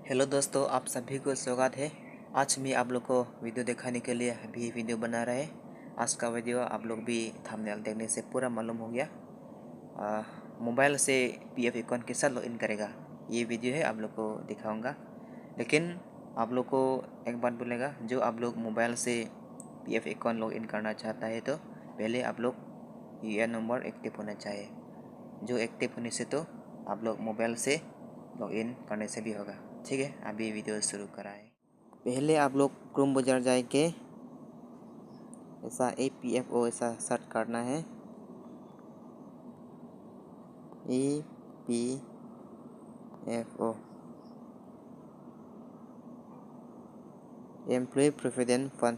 Hello दोस्तों, आप सभी को स्वागत है। आज मैं आप लोग को वीडियो दिखाने के लिए अभी वीडियो बना रहे हैं। आज का वीडियो आप लोग भी थंबनेल देखने से पूरा मालूम हो गया। मोबाइल से पीएफ अकाउंट के साथ लॉगिन करेगा, ये वीडियो है आप लोग को दिखाऊंगा। लेकिन आप लोग को एक बात बोलेगा, जो आप लोग मोबाइल से पीएफ अकाउंट लॉगिन करना चाहता है तो पहले आप लोग यूएएन नंबर एक्टिव होना चाहिए। जो एक्टिव होने से तो आप लोग मोबाइल से लॉगिन करने से भी होगा। ठीक है, अभी वीडियो शुरू कराए। पहले आप लोग क्रोम ब्राउज़र जाके ऐसा APFO ऐसा सर्च करना है। APFO employ provident fund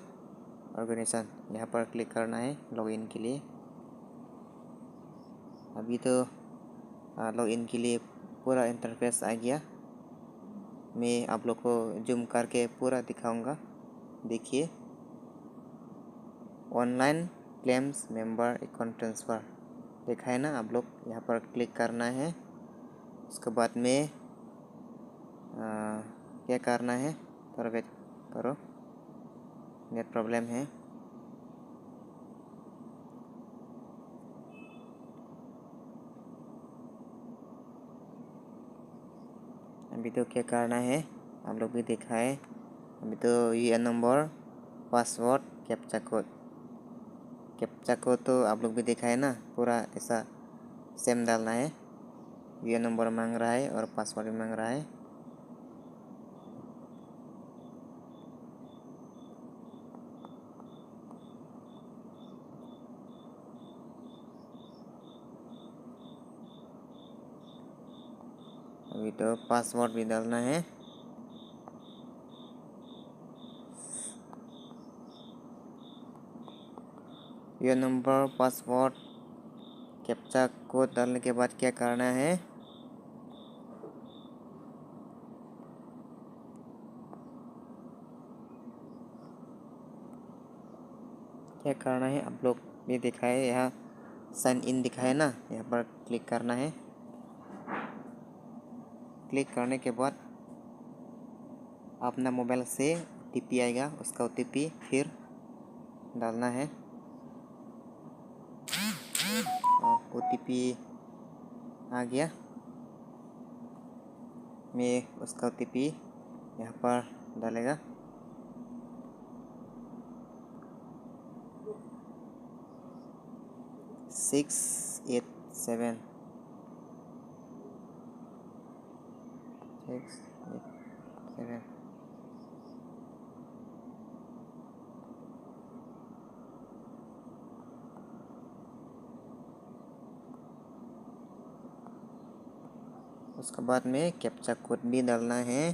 organisation, यहाँ पर क्लिक करना है लॉगिन के लिए। अभी तो लॉगिन के लिए पूरा इंटरफेस आ गया। मैं आप लोग को जूम करके पूरा दिखाऊंगा। देखिए, online claims member account transfer देखा है ना। आप लोग यहाँ पर क्लिक करना है। उसके बाद में क्या करना है, थोड़ा वेट करो, नेट प्रॉब्लम है। अभी तो क्या करना है आप लोग भी देखा है। अभी तो UAN number, password, captcha code तो आप लोग भी देखा है ना। पूरा ऐसा सेम डालना है। यूएएन नंबर मांग रहा है और पासवर्ड भी मांग रहा है। अभी तो पासवर्ड भी डालना है। ये नंबर, पासवर्ड, कैप्चा कोड डालने के बाद क्या करना है, आप लोग भी देखा है। यहाँ साइन इन दिखा है ना, यहाँ पर क्लिक करना है। क्लिक करने के बाद अपना मोबाइल से OTP आएगा, उसका OTP फिर डालना है। OTP आ गया, मैं उसका OTP यहाँ पर डालेगा। सिक्स एट सेवन उसके बाद में कैप्चा कोड भी डालना है।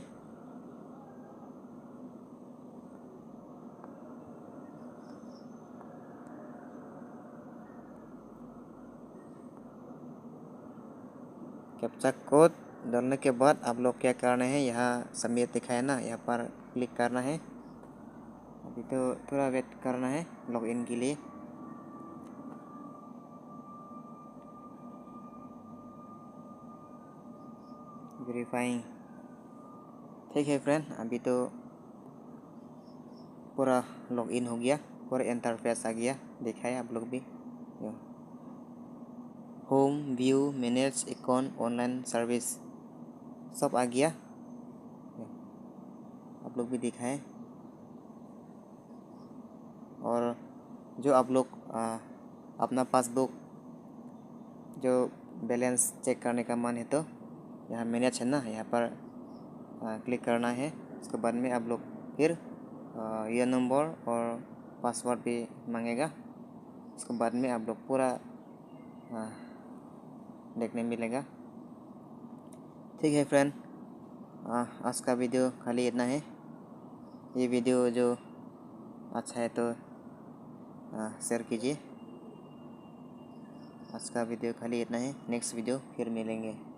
कैप्चा कोड डालने के बाद आप लोग क्या करना है, यहाँ सबमिट दिखा है ना, यहाँ पर क्लिक करना है। अभी तो थोड़ा वेट करना है लॉगिन के लिए। वेरीफाइंग, ठीक है फ्रेंड। अभी तो पूरा लॉगिन हो गया, पूरा इंटरफेस आ गया, देखा है आप लोग भी। Home, view, manage account, online service सब आ गया, आप लोग भी देखा है। और जो आप लोग अपना पासबुक जो बैलेंस चेक करने का मन है तो यहाँ मैनेज है ना, यहाँ पर क्लिक करना है। उसके बाद में आप लोग फिर ये नंबर और पासवर्ड भी मांगेगा। उसके बाद में आप लोग पूरा देखने मिलेगा। ठीक है फ्रेंड, आज का वीडियो खाली इतना है। ये वीडियो जो अच्छा है तो शेयर कीजिए। आज का वीडियो खाली इतना है, नेक्स्ट वीडियो फिर मिलेंगे।